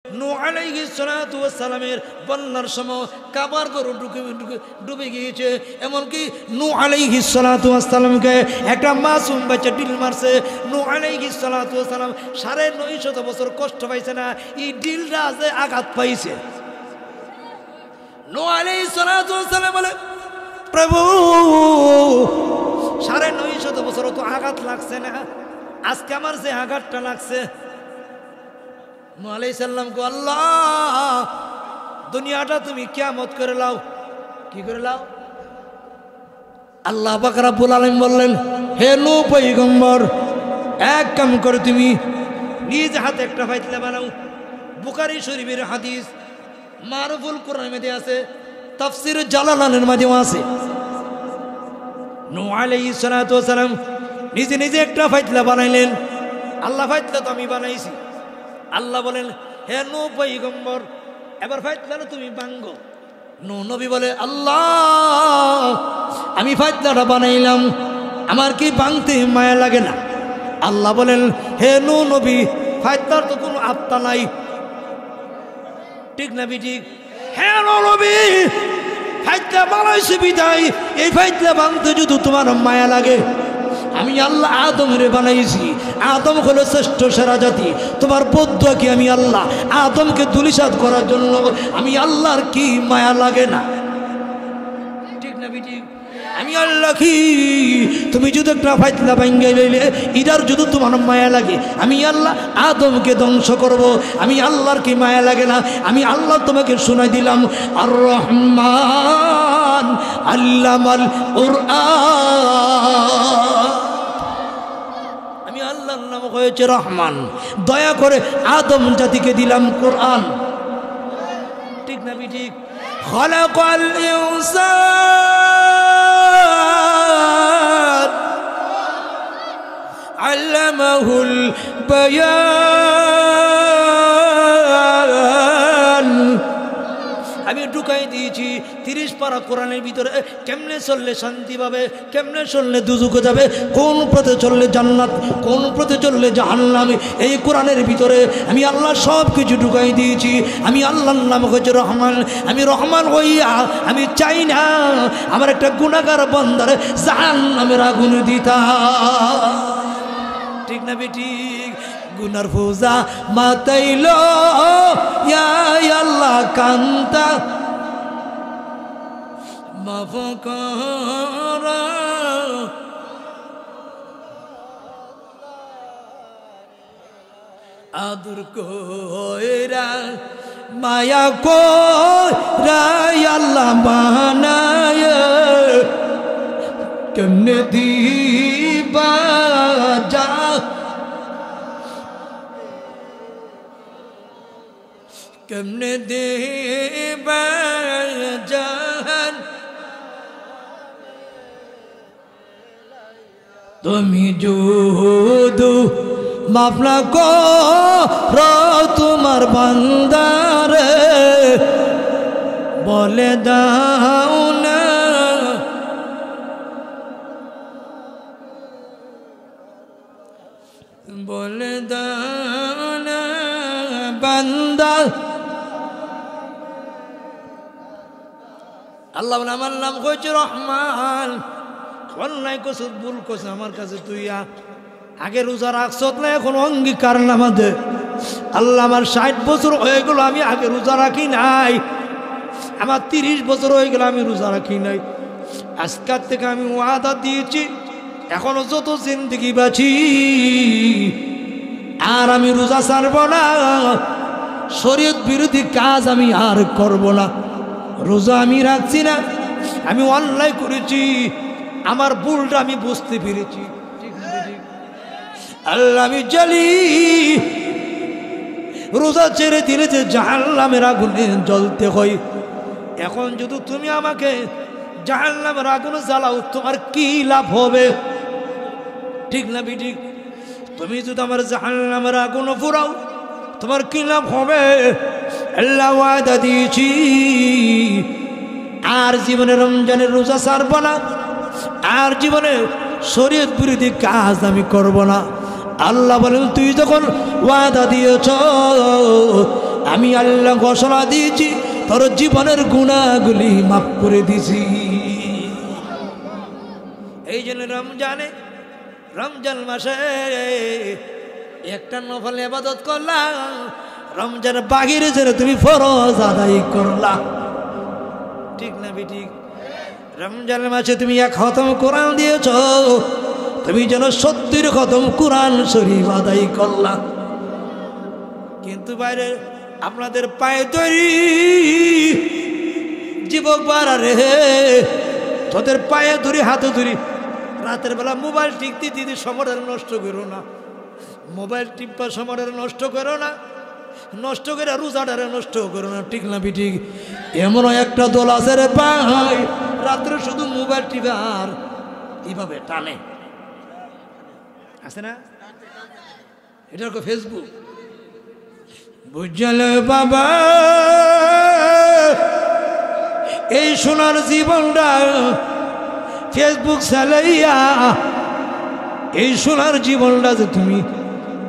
নূহ আলাইহিস সালাতু ওয়াস সালামের বন্যার সময় কাবার ঘর ডুবে গিয়েছে। এমনকি নূহ আলাইহিস সালাতু ওয়াস সালামকে একটা মাসুম বাচ্চা ডিল মারছে। নূহ আলাইহিস সালাতু ওয়াস সালাম ৯৫০ বছর কষ্ট পাইছে না, এই ডিলটা যে আঘাত পাইছে। নূহ আলাইহিস সালাতু ওয়াস সালাম বলে, প্রভু ৯৫০ বছর তো আঘাত লাগছে না, আজকে আমার যে আঘাতটা লাগছে। নূহ আলাইহিস সালাম কো, আল্লাহ দুনিয়াটা তুমি কিয়ামত করে লাও। কি করে লাও? আল্লাহ পাক রব্বুল আলামিন বললেন, হে নূহ পয়গম্বর, এক কাম করে তুমি নিজ হাতে একটা ফাইতলা বানাও। বুখারী শরীফের হাদিস, মারুফুল কোরআনের মধ্যে আছে, তাফসীর জালালানের মধ্যেও আছে। নূহ আলাইহিস সালাতু ওয়াস সালাম নিজে নিজে একটা ফাইতলা বানাইলেন। আল্লাহ, ফাইতলা তো আমি বানাইছি। আল্লাহ বলেন, হে নূহ পয়গম্বর, এবার ফাইতলাটা তুমি ভাঙো। নূহ নবী বলে, আল্লাহ আমি ফাইতলাটা বানাইলাম, আমার কি ভাঙতে মায়া লাগে না? আল্লাহ বলেন, হে নূহ নবী, ফাইতলার তো কোনো আত্মা নাই। ঠিক না ঠিক? হে নূহ নবী, ফাইতলা বানাইছি বিদায়, এই ফাইতলা ভাঙতে যদি তোমার মায়া লাগে, আমি আল্লাহ আদমের বানাইছি। আদম হলো শ্রেষ্ঠ সেরা জাতি। তোমার বদুয়া কি আমি আল্লাহ আদমকে ধূলিসাৎ করার জন্য? আমি আল্লাহর কি মায়া লাগে না? ঠিক না ঠিক? আমি আল্লাহ কি, তুমি যদি একটা ফাইতলা ভাঙ্গে লইলে ইদার যদি তোমার মায়া লাগে, আমি আল্লাহ আদমকে ধ্বংস করব। আমি আল্লাহর কি মায়া লাগে না? আমি আল্লাহ তোমাকে শোনাই দিলাম, আর রহমান আল্লামাল কুরআন। আমি আল্লাহর নাম হয়েছে রহমান, দয়া করে আদম জাতিকে দিলাম কোরআন। ঠিক না ঠিক? খালাকাল ইনসান আল্লামাহুল বায়ান। আমি ঢুকাই দিয়েছি 30 পারা কোরআনের ভিতরে। কেমনে চললে শান্তি পাবে, কেমনে চললে দুজুকে যাবে, কোন পথে চললে জান্নাত, কোন পথে চললে জাহান্নাম, এই কোরআনের ভিতরে আমি আল্লাহ সব কিছু ঢুকাই দিয়েছি। আমি আল্লাহর নাম হচ্ছে রহমান। আমি রহমান হইয়া আমি চাই না আমার একটা গুনাহগার বান্দারে জাহান্নামের আগুন দিতা। ঠিক না ঠিক? গুনার ফৌজা মাতাইল ইয়া আল্লাহ কান্তা মাফ কর। আদর কইরা মায়া কইরা আল্লাহ বানায়, কেমনে দিবা যা, কেমনে দেবা জাহান, তুমি যুদু মাফ না করো তোমার বান্দারে, বলে দাও না বলে দাও না বান্দা। আল্লাহ বলে, আমার নাম হয়েছে রহমান। অন্যায় করছ, ভুল করছ, আমার কাছে তুই আগে রোজা রাখছ না, এখন অঙ্গীকার নামা দে। আল্লাহ, আমার 60 বছর হয়ে গেল আমি আগে রোজা রাখি নাই, আমার 30 বছর হয়ে গেল আমি রোজা রাখি নাই। আজকাল থেকে আমি ওয়াদা দিয়েছি, এখনো যত জিন্দগি বাঁচি আর আমি রোজা ছাড়ব না, শরীয়ত বিরোধী কাজ আমি আর করব না। রোজা আমি রাখছি না, আমি অন্যায় করেছি, আমার ভুলটা আমি বুঝতে পেরেছি। আল্লাহ, আমি জানি রোজা ছেড়ে দিলে যে জাহান্নামের আগুনে জ্বলতে হয়। এখন যদি তুমি আমাকে জাহান্নামের আগুনে জ্বালাও, তোমার কি লাভ হবে? ঠিক না ঠিক? তুমি যদি আমার জাহান্নামের আগুনে পুরাও, তোমার কি লাভ হবে? আল্লাহ ওয়াদা দিয়েছি, আর জীবনে রমজানের রোজা ছাড়ব না, আর জীবনে শরীয়ত বিরোধী কাজ আমি করব না। আল্লাহ বলেন, তুই যখন ওয়াদা দিয়েছ আমি আল্লাহ ঘোষণা দিয়েছি তোর জীবনের গুনাহগুলি মাফ করে দিছি। এই জন্য রমজান মাসে একটা নফল ইবাদত করলাম, রমজান বাহিরে যেন তুমি ফরজ আদায় করলা, ঠিক না ঠিক? রমজান মাসে তুমি এক খতম কোরআন দিয়েছ, তুমি যেন 70 খতম কোরআন শরীফ আদায় করলা। কিন্তু বাইরে আপনাদের পায়ে তৈরি যুবক বাড়া রে, তোদের পায়ে ধরি হাতে ধরি, রাতের বেলা মোবাইল টিপতে দিদি সময়টা নষ্ট করো না, মোবাইল টিপা সময়টা নষ্ট করো না, নষ্ট করে রোজাটারে নষ্ট করো না, ঠিক না ঠিক? এমন একটা দল আছে রে ভাই, রাত্রে শুধু মোবাইল টিপে আর এইভাবে টানে, আছে না? এটা ফেসবুক, বুঝলে বাবা? এই সোনার জীবনটা ফেসবুক চালাইয়া, এই সোনার জীবনটা যে তুমি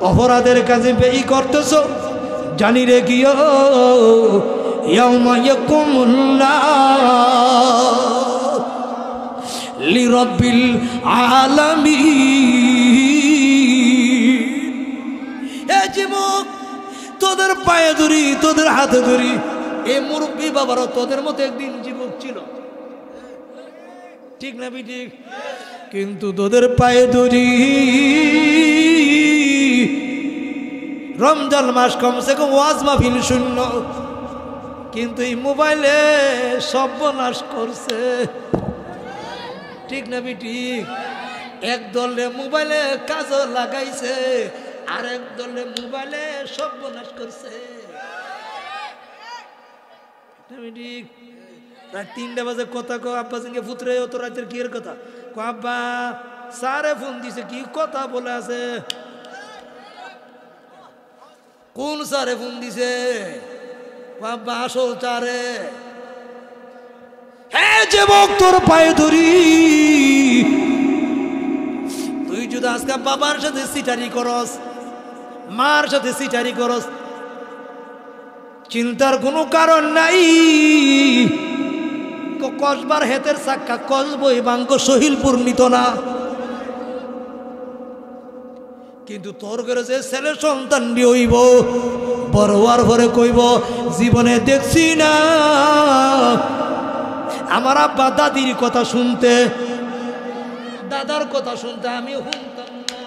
অপরাধের কাজে ব্যয় করতেছ, জানি রে কি ইয়াউমা ইয়াকুমুন নাস লিরাব্বিল আলামিন। এ যুবক, তোদের পায়ে ধরি, তোদের হাতে ধরি, এই মুরব্বী বাবারও তোদের মতো একদিন যুবক ছিল, ঠিক না ঠিক? কিন্তু তোদের পায়ে ধরি, রমজান মাস কমসে কম ওয়াজ মাহফিল শূন্য, কিন্তু এই মোবাইলে সর্বনাশ করছে, ঠিক না ঠিক? এক দলে মোবাইলে কাজও লাগাইছে, আর এক দলে মোবাইলে সর্বনাশ করছে, ঠিক? রাত 3টা বাজে কথা কো, আব্বা সঙ্গে পুত্রে অত রাতের কি এর কথা কো, আব্বা স্যারে ফোন দিছে, কি কথা বলে আছে? কোন স্যারে ফোন দিছে? আব্বা আসল স্যারে। হ্যাঁ যুবক, তোর পায়ে ধরি, তুই যদি আজকে বাবার সাথে সিটারি করস, মার সাথে সিটারি করস, চিন্তার কোনো কারণ নাই। কসবার হেতের চাক্কা কসবই বাঙ্গ সহিলপুর নিত না, কিন্তু তোর ঘরে যে ছেলে সন্তান হইব, বড় হওয়ার পরে কইব জীবনে দেখছি না আমার আব্বা দাদির কথা শুনতে, দাদার কথা শুনতে আমি শুনতাম না,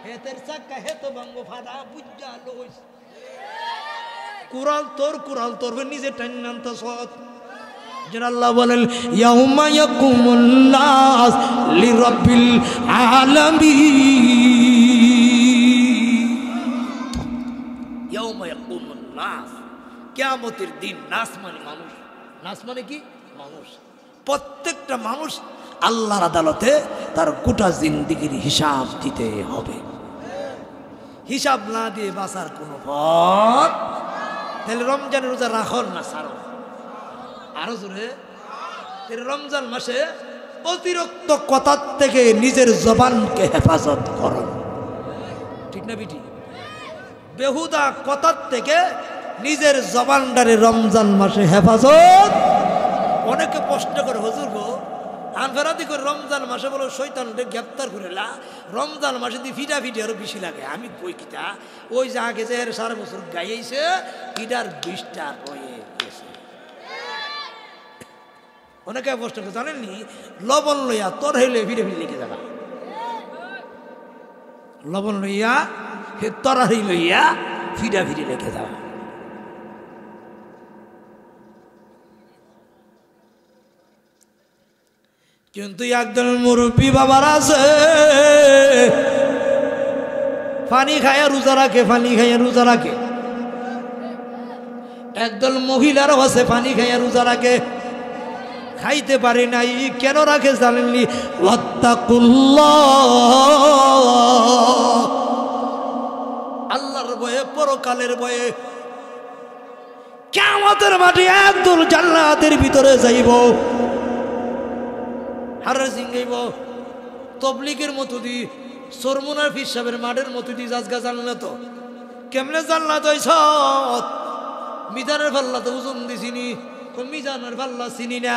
হেতের চাক্কা হেত বাঙ্গ ফাটা বুঝা লইস, কুরাল তোর নিজে টান্নান্ত সৎ। আল্লাহ বলেন ইয়াউমা ইয়াকুমুন নাস লিরাব্বিল আলামিন, ইয়াউমা ইয়াকুমুন নাস, কিয়ামতের দিন। নাস মানে মানুষ, নাস মানে কি? মানুষ। প্রত্যেকটা মানুষ আল্লাহর আদালতে তার গোটা জিন্দেগির হিসাব দিতে হবে। হিসাব না দিয়ে বাঁচার কোনো পথ। তাহলে রমজানের রোজা রাখুন না, সারো আরো জোরে। রমজান মাসে অতিরিক্ত কথার থেকে নিজের জবানকে হেফাজত করুন, ঠিক না বিটি? বেহুদা কথার থেকে নিজের জবানটারে রমজান মাসে হেফাজত। অনেকে প্রশ্ন করে, হুজুর গো আনফেরাদি করে রমজান মাসে বলো শয়তানকে গ্রেপ্তার করে লা, রমজান মাসে দিয়ে ফিটা আরো বেশি লাগে। আমি কই কিতা, ওই যা গেছে এর 4 বছর গাইছে ইটার 20টা হয়ে গেছে। অনেকে প্রশ্ন করে, জানেননি লবণ লইয়া তোর হইলে ফিরে লিখে যাবা, লবণ লইয়া তরারি লইয়া ফিরে লিখে যাবা। কিন্তু একদল মুরব্বী বাবার আছে পানি খায়া রোজা রাখে, পানি খাইয়া রোজা রাখে। একদল মহিলারও আছে পানি খাইয়া রোজা রাখে, খাইতে পারে নাই। কেন রাখে জানেননি? আল্লাহর ভয়ে, পরকালের ভয়ে। কিয়ামতের মাঠে একদল জান্নাতের ভিতরে যাইব, হারে সিংগাইব তবলিগের মতো দি, সরমুনার ফির সাহেবের মাঠের মতো দি। জাজগা জানেন না তো, কেমনে জান্নাত হইছ? মিজানের পাল্লা তো ওজন দিছিনি, মিজানের পাল্লা চিনি না।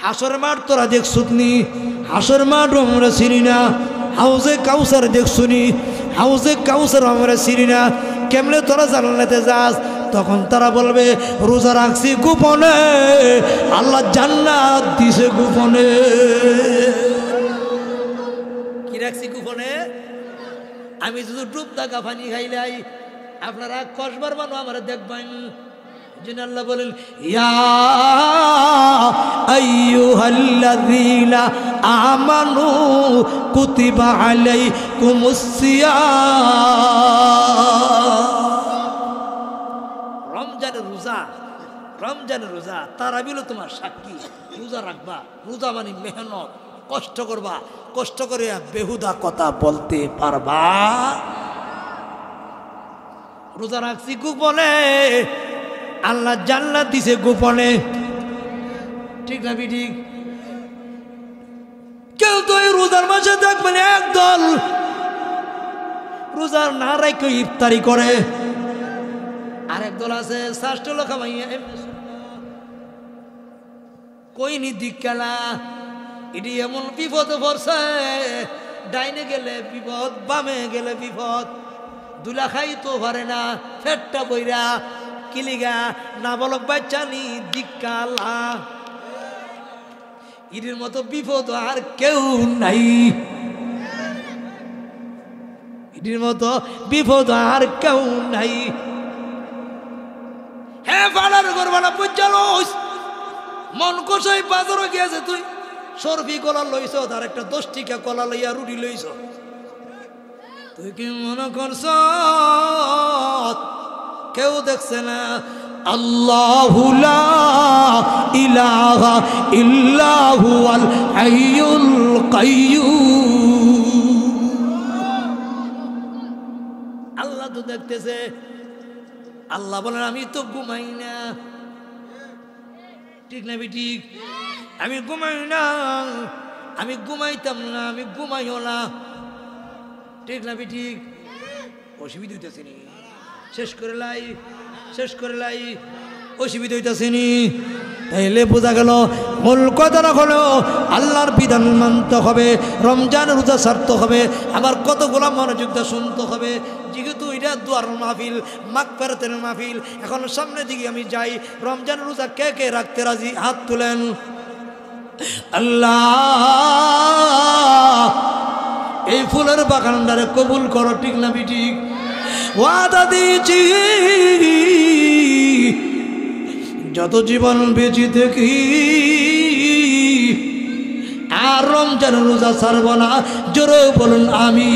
হাসর মাঠ তোরা দেখছুনি, হাসর মাঠ আমরা চিনি না। হাউজে কাউসার দেখছুনি, হাউজে কাউসার আমরা চিনি না। কেমনে তোরা জান্নাতে যাস? তখন তারা বলবে রোজা রাখছি গোপনে, আল্লাহ জান্নাত দিছে গোপনে। কি রাখছি গোপনে? আমি শুধু ডুব দাগা পানি খাইলাই, আপনারা কসবার মানুষ আমার দেখবেন। আল্লাহ বলেন ইয়া আইয়ুহাল্লাযীনা আমানু কুতিবা আলাইকুমুস সিয়াম। রমজানের রোজা, রমজানের রোজা তারাবিল তোমার সাক্ষী। রোজা রাখবা, রোজা মানে মেহনত, কষ্ট করবা, কষ্ট করে বেহুদা কথা বলতে পারবা। রোজা রাখছি গোপনে, আল্লাহ জান্নাত দিছে গোপনে। ঠিক না ঠিক? কেউ তো এই রোজার মাসে দেখবেন একদল রোজার না রাখে ইফতারি করে, আর একদল আছে ষষ্ঠ খামাইয়া কই নি দিকালা। এটি এমন বিপদে পড়ছে, ডাইনে গেলে বিপদ, বামে গেলে বিপদ। দুলা খাই তো পারে না, ফেটটা বইরা কিলিগা না বলক বাচ্চা নি দিকালা। এর মতো বিপদ আর কেউ নাই, এর মতো বিপদ আর কেউ নাই। হ্যাঁ পালার করবানা বুঝালো মন কষাই বাজারও গিয়েছে, তুই সরফি কলা লইছ, তার একটা 10 টিকা কলা লইয়া রুটি লইছ। তুই কি মনে করছ কেউ দেখছে না? আল্লাহু লা ইলাহা ইল্লা হুয়াল হাইয়ুল কাইয়্যুম। আল্লাহ তো দেখতেছে। আল্লাহ বলেন আমি তো ঘুমাই না। ঠিক না ঠিক? আমি ঘুমাই না, আমি ঘুমাইতাম না, আমি ঘুমাইও না। ঠিক না ঠিক? অসুবিধা হইতেছে নি? শেষ করে লাই, শেষ করে লাই, অসুবিধা হইতেছে নি? তাইলে বোঝা গেল মূল কথাটা হলো আল্লাহর বিধান মানতে হবে, রমজান রোজা ছাড়তে হবে, আবার কতগুলা মনোযোগটা শুনতে হবে। যেহেতু এটা দুয়ার মাহফিল, মাগফিরাতের মাহফিল, এখন সামনের দিকে আমি যাই। রমজান রোজা কে কে রাখতে রাজি? হাত তুলেন। আল্লাহ এই ফুলের বাগানটারে কবুল করো। ঠিক না ঠিক? ওয়াদা দিয়েছি যত জীবন বেঁচে থাকি আর রমজান রোজা ছাড়ব না। জোরে বলুন আমি।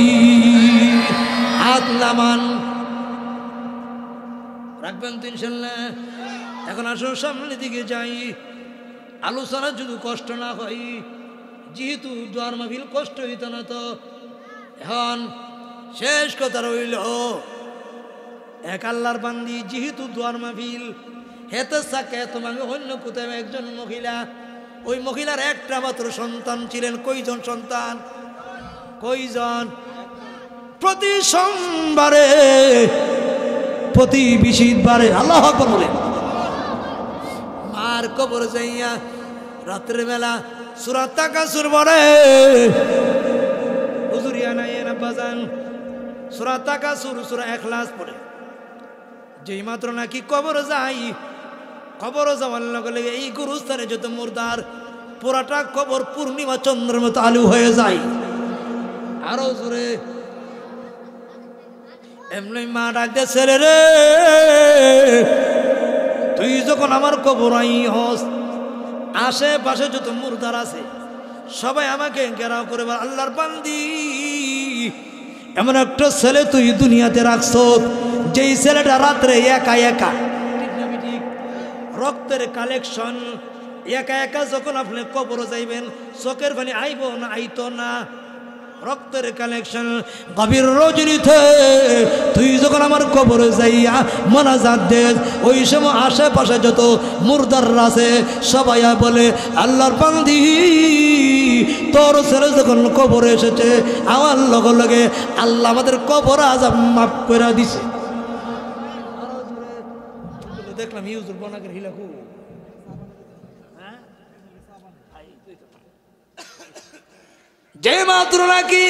হাত নামান, রাখবেন তো ইনশাল্লাহ। এখন আসুন সামনের দিকে যাই। আলোচনা যদি কষ্ট না হয়, যেহেতু দুয়ার মাহফিল কষ্ট হইত না, তো এখন শেষ কথা রইল এক আল্লাহর বান্দি, যেহেতু দুয়ার মাহফিল হেতে থাকে তোমাকে অন্য কোথাও একজন মহিলা, ওই মহিলার একটা মাত্র সন্তান ছিলেন। কয়জন সন্তান? কয়জন? প্রতি সোমবারে, প্রতি বিশিদবারে আল্লাহু আকবার বলেন মার কবরে যাইয়া রাত্রে বেলা সূরা তাকাসুর পড়ে। হুজুরিয়া নাই না বাজান, সূরা তাকাসুর, সূরা ইখলাস পড়ে। যেই মাত্র নাকি কবর যাই, কবর যাওয়ার লগে লগে এই গুরুস্থানে যত মুর্দার, পুরাটা কবর পূর্ণিমা চন্দ্রের মতো আলু হয়ে যায়। আরো জোরে এমনি মা ডাক দে, ছেলে রে তুই যখন আমার কবর আইস, আশেপাশে যত মুর্দার আছে সবাই আমাকে ঘেরাও করে বলে, আল্লাহর বান্দি এমন একটা ছেলে তুই দুনিয়াতে রাখছ, যেই ছেলেটা রাত্রে একা একা, রক্তের কালেকশন, একা একা যখন আপনি কবর যাইবেন চোখের পানি আইব না আইত না, রক্তের কালেকশন। গভীর রজনীতে তুই যখন আমার কবরে যাইয়া মোনাজাত দেস, ওই সময় আশেপাশে যত মুর্দাররা আছে সবাই বলে, আল্লাহর বান্দি তোর ছেলে যখন কবরে এসেছে, আমার লগে লগে আল্লাহ আমাদের কবর আযাব মাফ করে দিছে। দেখলাম ইউজুর বনাকের হিলা খুব যে মাত্র নাকি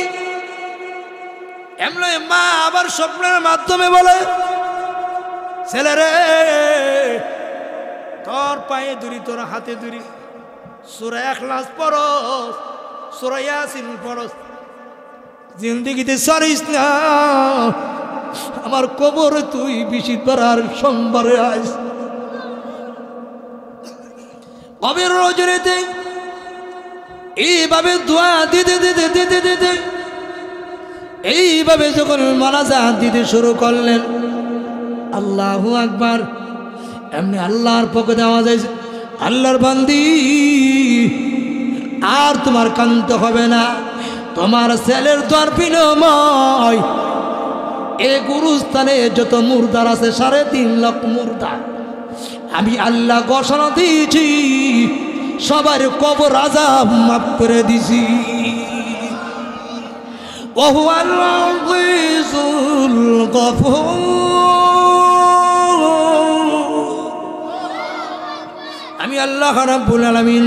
এমন মা আবার স্বপ্নের মাধ্যমে বলে ছেলেরে তোর পায়ে ধরি তোর হাতে ধরি সূরা ইখলাস পড়স সূরা ইয়াসিন পড়স জিন্দেগিতে সারিস না আমার কবরে তুই বিশিবার আর সোমবারে আইস কবির রজনীতে এইভাবে দোয়া দিতে দিতে দিতে দিতে এইভাবে যখন মোনাজাত দিতে শুরু করলেন আল্লাহু আকবার এমনি আল্লাহর পক্ষ দেওয়া যায় আল্লাহর বান্দি আর তোমার কান্ত হবে না তোমার ছেলের দোয়ার বিনিময় এই গুরুস্থানে যত মুর্দার আছে 3.5 লাখ মুর্দার আমি আল্লাহ ঘোষণা দিয়েছি সবার কবর আযাব মাফ করে দিছি ওহুয়াল আজিজুল গফুর আমি আল্লাহ রাব্বুল আলামিন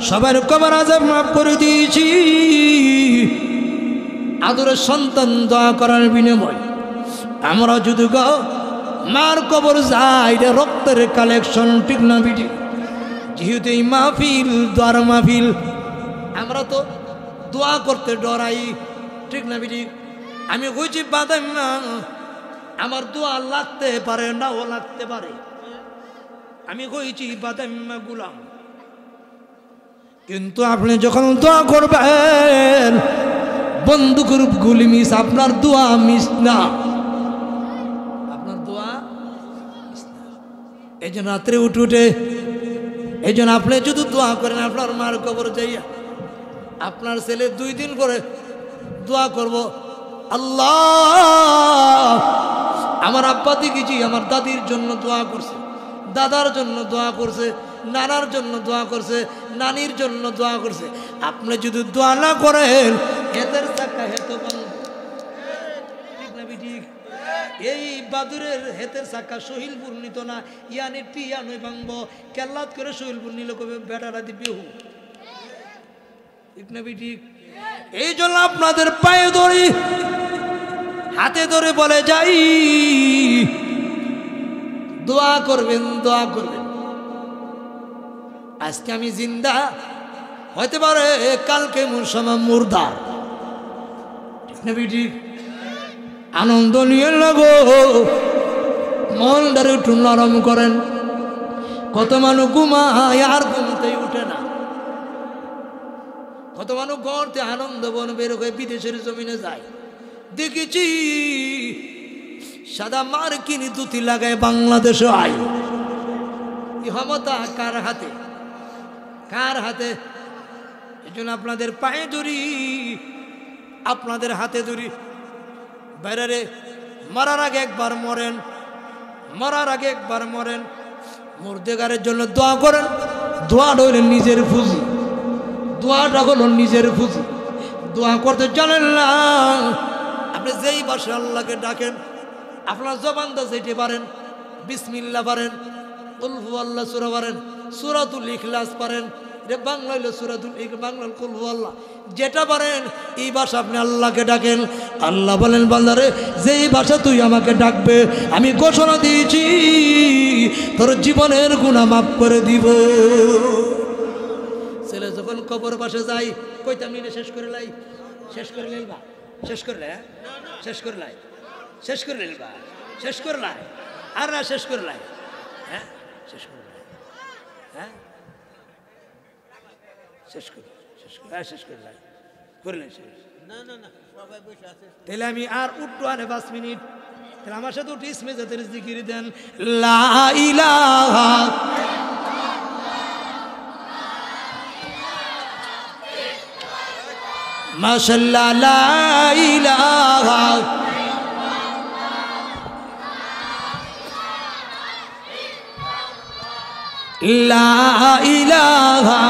সবার কবর আযাব মাফ করে দিয়েছি আদরের সন্তান দোয়া করার বিনিময় আমরা যদি গো মার কবর যাই রে রক্তের কালেকশন ঠিক না বিটি যেহেতু এই মাহফিল দোয়ার মাহফিল আমরা তো দোয়া করতে ডরাই ঠিক না বিটি আমি কইছি বাদাম না আমার দোয়া লাগতে পারে নাও লাগতে পারে আমি কইছি বাদাম না গুলাম কিন্তু আপনি যখন দোয়া করবেন বন্দুকের গুলি মিস আপনার দোয়া মিস না আপনার দোয়া এই জন্য রাত্রে উঠে এই জন্য আপনি যদি দোয়া করেন আপনার মার কবর যাইয়া আপনার ছেলে 2 দিন পরে দোয়া করব আল্লাহ আমার আব্বা দেখেছি আমার দাদির জন্য দোয়া করছে দাদার জন্য দোয়া করছে নানার জন্য দোয়া করছে নানির জন্য দোয়া করছে আপনি যদি দোয়া না করেন হেতের চাকা হেতো ঠিক না ঠিক এই বাদুরের হেতের চাকা সহিলপুর নিত না ইয়ানি টিয়া নই ভাঙব কেল্লাত করে সহিলপুর নিল কবে বেটারা দিবে হু ঠিক না ঠিক এই জন্য আপনাদের পায়ে ধরি হাতে ধরে বলে যাই দোয়া করবেন দোয়া করবেন আজকে আমি জিন্দা হইতে পারে কালকে মুসলমান মুর্দার ঠিক না ঠিক আনন্দ নিয়ে লাগো মন ধরে একটু নরম করেন কত মানুষ ঘুমায় আর ঘুমতেই উঠে না কত মানুষ গড়তে আনন্দ বন বের হয়ে বিদেশের জমিনে যায় দেখেছি সাদা মার্কিনি দুতি লাগায় বাংলাদেশে আয় ক্ষমতা কার হাতে কার হাতে এই জন্য আপনাদের পায়ে ধরি আপনাদের হাতে ধরি বাইরে মরার আগে একবার মরেন মরার আগে একবার মরেন মুর্দেগারের জন্য দোয়া করেন দোয়াটা হলেন নিজের পুঁজি দোয়াটা হলো নিজের পুঁজি দোয়া করতে জানেন না আপনি যেই বাসে আল্লাহকে ডাকেন আপনার জবানটা যেতে পারেন বিসমিল্লাহ পারেন কুল হুয়াল্লাহ সূরা পারেন সূরাতুল ইখলাস পারেন এটা বাংলা হইলো সূরাতুল বাংলা কুল হুয়াল্লাহ যেটা পারেন এই ভাষা আপনি আল্লাহকে ডাকেন আল্লাহ বলেন বান্দারে যেই ভাষা তুই আমাকে ডাকবে আমি ঘোষণা দিয়েছি তোর জীবনের গুনাহ মাফ করে দিব ছেলে যখন কবর পাশে যাই কইতা মিলে শেষ করে লাই শেষ করে লাইবা শেষ করে লাই শেষ করে লাই শেষ করে লাইবা শেষ করে লাই আর না শেষ করে লাই হ্যাঁ শেষ করে লাই হ্যাঁ শেষ করে শেষ করে লাই করলেন শেষ না না না সবাই বসে আছে তাহলে আমি আর উঠবো আরে 5 মিনিট তাহলে আমার সাথে উঠে ইসমে জাতের জিকির দেন লা ইলাহা মাশাআল্লাহ লা ইলাহা লা ইলাহা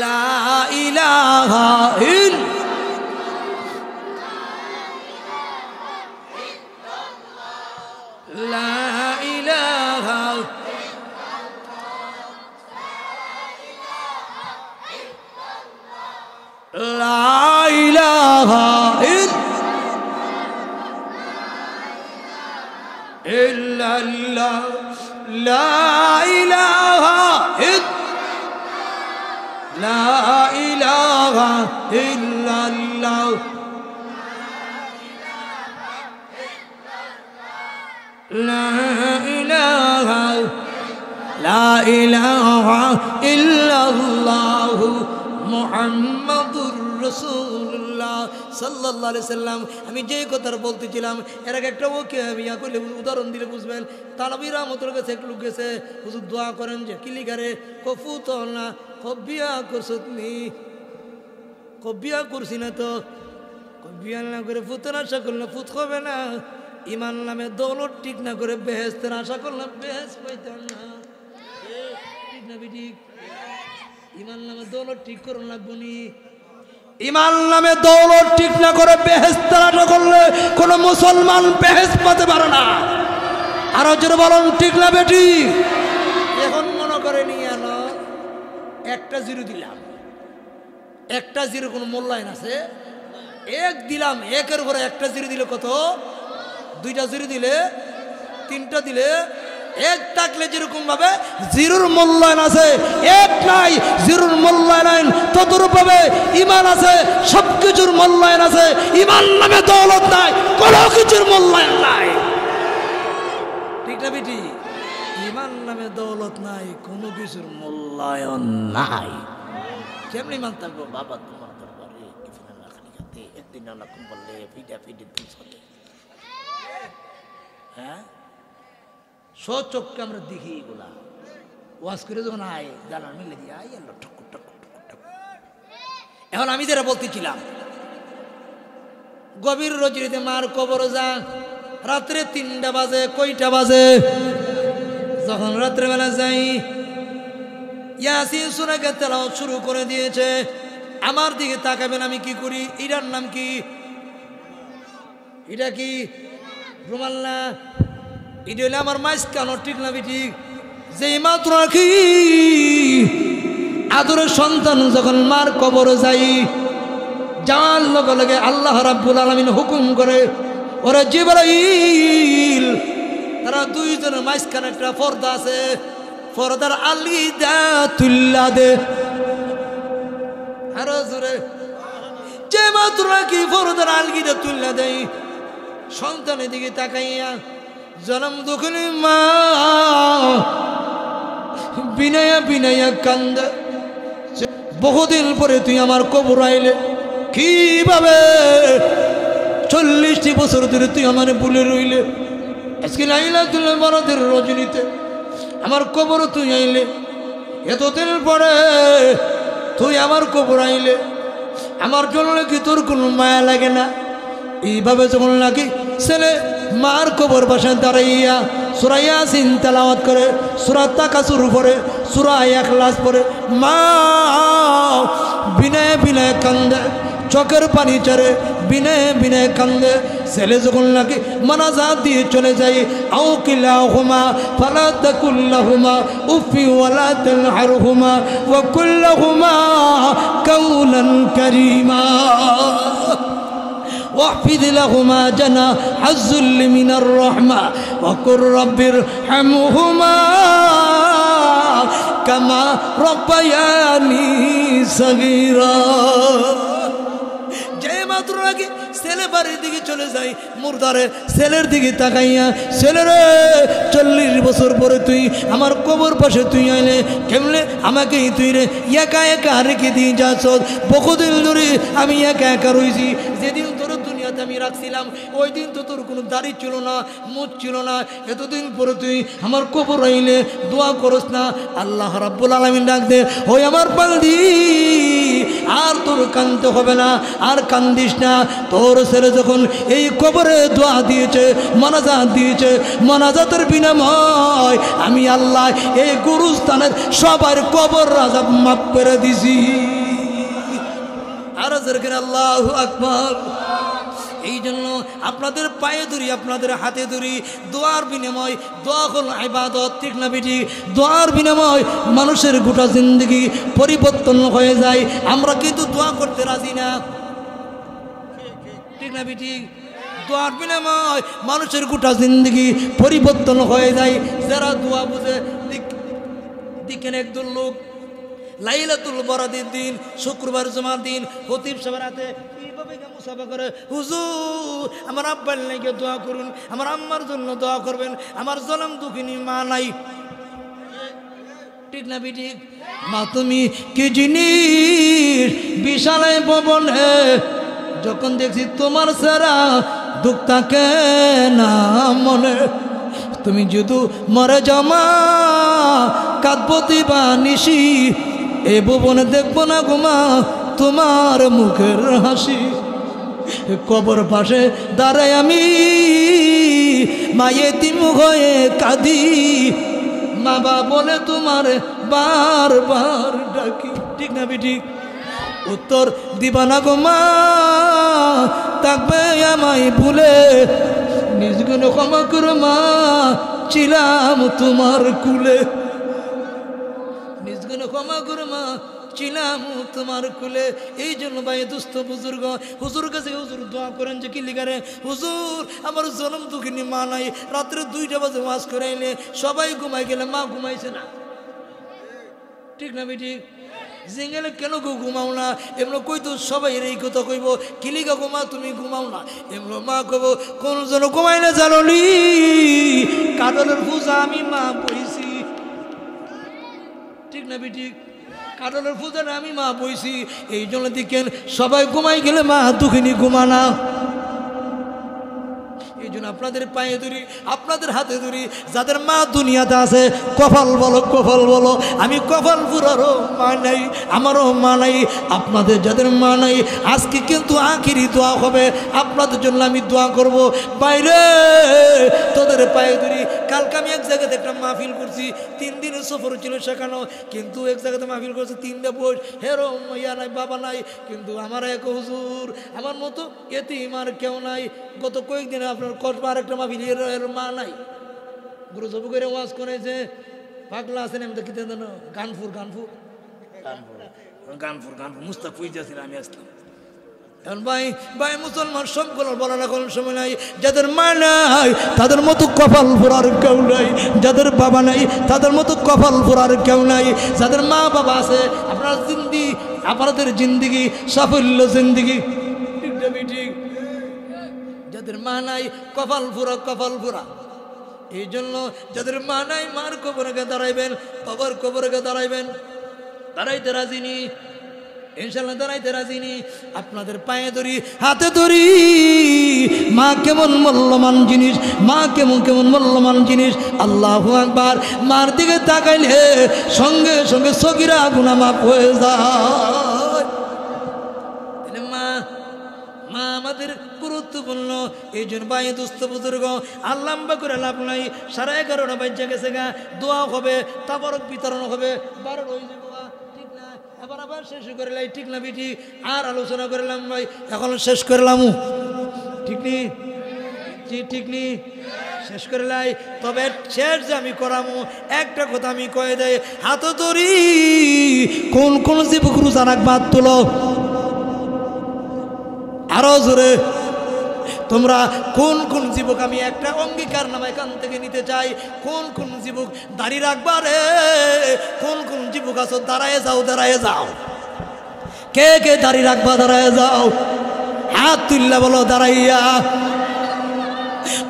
লা ইলাহা লা ইলাহা লা ইলাহা ইল্লাল্লাহ লা ইলাহা লা ইলাহা ইল্লাল্লাহ লা ইলাহা লা ইলাহা ইল্লাল্লাহ মুহাম্মাদুর রাসূলুল্লাহ সাল্লাল্লাহু আলাইহি সাল্লাম। আমি যে কথা বলতেছিলাম এর আগে একটা ওকে আমি কইলে উদাহরণ দিলে বুঝবেন। তানবী রাহমাতুল্লাহ কাছে এক লোক গেছে, হুজুর দোয়া করেন যে কি লিখারে কফুত না কবিয়া করছতনি, কবিয়া করছি না তো কবিয়া না করে ফুতের আশা করলে ফুত হবে না, ইমান নামে দৌলত ঠিক না করে বেহেস্তের আশা করলাম বেহেস্ত পাইতাম না। ঠিক না ঠিক? ইমান নামে দৌলত ঠিক করুন লাগবো নি। ইমান নামে দৌলত ঠিক না করে বেহেস্তের আশা করলে কোন মুসলমান বেহেস্ত পেতে পারে না। আরো জোরে বলুন ঠিক না বেটি? এখন মনে করে নিয়ে এলো একটা জিরো দিলাম, একটা জিরো কোনো মূল্যায়ন আছে? এক দিলাম, একের উপরে একটা জিরো দিলে কত? দুইটা জিরো দিলে, তিনটা দিলে, এক থাকলে যেরকম ভাবে জিরোর মূল্যায়ন আছে, এক নাই জিরোর মূল্যায়ন ততরূপ ভাবে ইমান আছে, সবকিছুর মূল্যায়ন আছে। ইমান নামে দৌলত নাই, কোনো কিছুর মূল্যায়ন নাই। ঠিক না বেটি? ইমান নামে দৌলত নাই, কোনো কিছুর মূল্যায়ন নাই। কেমনি ইমান থাকবো বাবা তোমার দরবারে একদিন আলাকুম বললে ফিটা ফিটে চলে। হ্যাঁ, সচক্ষে আমরা দেখি এগুলা। ওয়াজ করে যখন আয় জানার মিলে দিয়ে আয় আল্লাহ ঠক্কর ঠক্কর ঠক্কর ঠক্কর। এখন আমি যারা বলতেছিলাম গভীর রজনীতে মার কবর যা, রাত্রে 3টা বাজে, কয়টা বাজে? যখন রাত্রেবেলা যাই, ইয়াসিন সূরাকে তেলাওয়াত শুরু করে দিয়েছে। আমার দিকে তাকাবেন, আমি কি করি? এটার নাম কি? এটা কি রুমাল না? এটা হলে আমার মাইস কেন? ঠিক না ঠিক? যে মাত্র কি আদরের সন্তান যখন মার কবরে যাই, যাওয়ার লগে লগে আল্লাহ রাব্বুল আলামিন হুকুম করে, ওরে জিবরাইল, তারা দুইজনের মাঝখানে একটা পর্দা আছে, পর্দার আলিদা তুল্লা দে। আরো জোরে। যে মাত্র কি পর্দার আলগিদা তুল্লা দেয়, সন্তানের দিকে তাকাইয়া জনম দুঃখিনী মা বিনয়া বিনয়া কান্দে, বহুদিন পরে তুই আমার কবর আইলে, কিভাবে 40টি বছর ধরে তুই আমার ভুলে রইলে, আজকে লাইলাতুল বরাতের রজনীতে আমার কবর তুই আইলে, এতদিন পরে তুই আমার কবর আইলে, আমার জন্য কি তোর কোনো মায়া লাগে না? এইভাবে যখন লাগে ছেলে মার কবর বাসায় দাঁড়াইয়া সূরা ইয়াসিন তেলাওয়াত করে, সূরা তাকাসুর পড়ে, সূরা ইখলাস পড়ে, মা বিনয় বিনয় কান্দে, চোখের পানি চড়ে, বিনয় বিনয় কান্দে। ছেলে যখন লাগে মানাজাত দিয়ে চলে যাই, আও কিলাহুমা ফালা তাকুল্লাহুমা উফি ওয়ালা তানহারহুমা ওয়া কুল্লাহুমা কাওলান কারীমা واحفظ لهما جناح الذل من الرحمة وقل رب ارحمهما كما ربياني صغيرا। যে মাত্র আগে ছেলে বাড়ির দিকে চলে যাই, মুর্দারে ছেলের দিকে তাকাইয়া, ছেলেরে 40 বছর পরে তুই আমার কবর পাশে তুই আইলে, কেমনে আমাকে তুই রে একা একা রেখে দিয়ে যাচ্ছ? বহুদিন ধরে আমি একা একা রয়েছি। যেদিন তোর দুনিয়াতে আমি রাখছিলাম ওই দিন তো তোর কোনো দাড়ি ছিল না, মুখ ছিল না, এতদিন পরে তুই আমার কবর আইলে দোয়া করস না? আল্লাহ রাব্বুল আলামিন ডাক দে, ওই আমার বান্দি আর তোর কান্দতে হবে না, আর কান্দিস না। তোর ছেলে যখন এই কবরে দোয়া দিয়েছে, মানাজাত দিয়েছে, মানাজাতের বিনিময় আমি আল্লাহ এই গুরুস্থানের সবার কবর আযাব মাফ করে দিছি। আর যেরকম আল্লাহু আকবার। এই জন্য আপনাদের পায়ে ধরি, আপনাদের হাতে ধরি। দোয়ার বিনিময়, দোয়া হল ইবাদত, ঠিক না বেটি? দোয়ার বিনিময় মানুষের গোটা জিন্দগি পরিবর্তন হয়ে যায়। আমরা কিন্তু দোয়া করতে রাজি না, ঠিক না বেটি? দোয়ার বিনিময় মানুষের গোটা জিন্দগি পরিবর্তন হয়ে যায়। যারা দোয়া বুঝে, দেখেন একদল লোক লাইলাতুল বরাতের দিন, শুক্রবার জুমার দিন খতিব সাহেবের হাতে এইভাবে মুসাফা করে, হুজুর আমার আব্বার লাগে দোয়া করুন, আমার আম্মার জন্য দোয়া করবেন, আমার জনম দুঃখিনী মা নাই, ঠিক না বেটি? মা তুমি কি জিনিস বিশাল ভবনে, যখন দেখছি তোমার সারা দুঃখ থাকে না মনে, তুমি যদি মরে জমা কাঁদবো দিবা নিশি, এ ভুবনে দেখবো না গোমা তোমার মুখের হাসি। কবর পাশে দাঁড়ায় আমি মায়েতিম হয়ে কাঁদি, মা বাবা বলে তোমার বারবার ডাকি, ঠিক না বেটি? উত্তর দিবা না গোমা, থাকবে আমায় ভুলে, নিজ গুণ ক্ষমা করো মা, ছিলাম তোমার কুলে, নিজ গুণ ক্ষমা করো মা, ছিলাম তোমার কুলে। এই জন্য ভাই দুস্থ বুজুর্গ, হুজুর কাছে হুজুর দোয়া করেন যে কি লিখারে, হুজুর আমার জনম দুঃখিনী মা নাই, রাত্রে 2টা বাজে ওয়াজ করাইলে সবাই ঘুমাই গেলে মা ঘুমাইছে না, ঠিক না বেটি? জিঙ্গেলে কেন ঘুমাও না? এমন কইতো সবাই এই কথা কইব, কিলিকা ঘুমা তুমি ঘুমাও না, এমন মা কব কোন জন ঘুমাই না জানি, কাদলের পূজা আমি মা বইছি, ঠিক না বেটি? কাদলের পূজা আমি মা বইছি। এই জন্য দেখেন সবাই ঘুমাই গেলে মা দুঃখিনী ঘুমানা। এই জন্য আপনাদের পায়ে ধরি, আপনাদের হাতে ধরি, যাদের মা দুনিয়াতে আছে কপাল বলো, কপাল বলো। আমি কপাল পুরারও মা নাই, আমারও মা নাই, আপনাদের যাদের মা নাই আজকে কিন্তু আখিরি দোয়া হবে, আপনাদের জন্য আমি দোয়া করব। বাইরে তোদের পায়ে ধরি। কালকে আমি এক জায়গাতে একটা মাহফিল করছি, 3 দিনের সফর ছিল সেখানেও, কিন্তু এক জায়গাতে মাহফিল করছি 3টা বই, হেরো ইয়া নাই, বাবা নাই, কিন্তু আমার এক হুজুর আমার মতো এতিম আর কেউ নাই। গত কয়েকদিনে আপনার কসবার একটা মাহফিল, এর মা নাই, গুরু সবু করে ওয়াজ করেছে, পাগলা আছেন আমি তো কি জানো, গানপুর গানপুর গানপুর গানপুর গানপুর মুস্তাক পুইতেছিল, আমি আসলাম। এখন ভাই ভাই মুসলমান সবগুলো বলার এখন সময় নাই। যাদের মা নাই তাদের মতো কপাল ফোরার কেউ নাই, যাদের বাবা নাই তাদের মতো কপাল ফোরার কেউ নাই। যাদের মা বাবা আছে আপনার আপনাদের জিন্দিগি সাফল্য জিন্দিগি, ঠিক। যাদের মা নাই কপাল ফোরা, কপাল ফোরা। এই জন্য যাদের মা নাই মার কবরকে দাঁড়াইবেন, বাবার কবরকে দাঁড়াইবেন, দাঁড়াইতে রাজিনি, ইনশাল্লাহ দাঁড়াইতে রাজিনি। আপনাদের পায়ে ধরি, হাতে ধরি। মা কেমন মূল্যবান জিনিস, মা কেমন কেমন মূল্যবান জিনিস। আল্লাহু আকবার। মার দিকে তাকাইলে সঙ্গে সঙ্গে সগীরা গুনাহ মাফ হয়ে যায়। মা মা আমাদের গুরুত্বপূর্ণ। এই জন্য ভাই দুস্থ বুজুর্গ আল্লাম্বা করে লাভ নাই। 11:30 বাজে গেছে গা, দোয়া হবে, তাবারক বিতরণ হবে, 12 হয়ে যাবে, ঠিক না? এবার আবার শেষ করে লাই, ঠিক না বেটি? আর আলোচনা করলাম ভাই, এখন শেষ করলাম, ঠিক নি? ঠিক নি? শেষ করে লাই। তবে শেষ যে আমি করামো একটা কথা আমি কয়ে দেয়, হাত ধরি। কোন কোন যুবক রোজা রাখবা তুলো, আরো জোরে। তোমরা কোন কোন যুবক, আমি একটা অঙ্গীকার নামা এখান থেকে নিতে চাই, কোন কোন যুবক দাড়ি রাখবা রে? কোন কোন যুবক আছো দাঁড়ায় যাও, দাঁড়ায় যাও। কে কে দাড়ি রাখবা দাঁড়ায় যাও, হাত তুললে বলো দাঁড়াইয়া।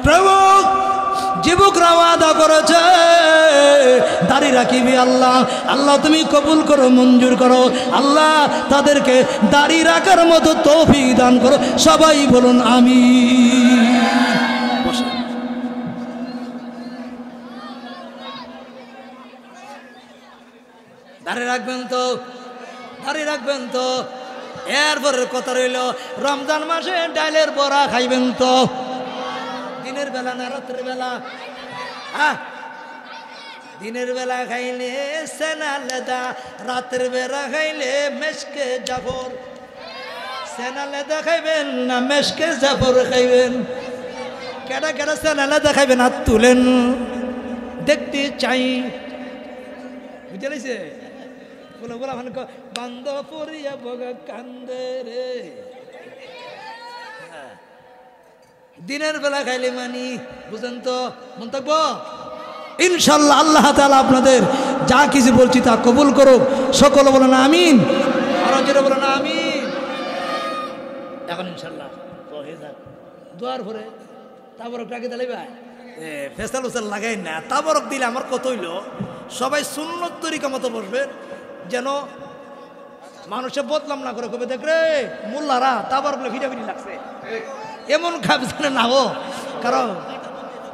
প্রভু যুবকরা ওয়াদা করেছে দাড়ি রাখিবি আল্লাহ। আল্লাহ তুমি কবুল করো, মঞ্জুর করো আল্লাহ, তাদেরকে দাড়ি রাখার মতো তৌফিক দান করো। সবাই বলুন আমিন। দাড়ি রাখবেন তো, দাড়ি রাখবেন তো। এরপরের কথা রইল, রমজান মাসে ডালের বড়া খাইবেন তো, দিনের বেলা না রাতের বেলা? দিনের বেলা খাইলে সেনা লেদা, রাতের বেলা খাইলে মেশকে জাফর। সেনালে দেখাইবেন না মেশকে জাফর খাইবেন? কেডা কেডা সেনালে দেখাইবেন হাত তুলেন, দেখতে চাই। বুঝতে পারছে? বলে বলা মানে বান্ধ পড়িয়া বগা কান্দে রে। দিনের বেলা খাইলে মানি, বুঝেন তো? মন থাকবো ইনশাল্লাহ। আল্লাহ তাআলা আপনাদের যা কিছু বলছি তা কবুল করুক। সকলে বলেন আমিন, আরো জোরে বলেন আমিন। এখন ইনশাল্লাহ তো হয়ে যাক দোয়ার পরে তাবরক রাখি দিলে ভাই ফেসাল উসাল লাগাই না। তাবরক দিলে আমার কত হইল, সবাই সুন্নত তরিকা মতো বসবে, যেন মানুষে বদলাম না করে কবে দেখ রে মোল্লারা তাবরক ভিড়াভিড়ি লাগছে এমন খাবে না হো। কারণ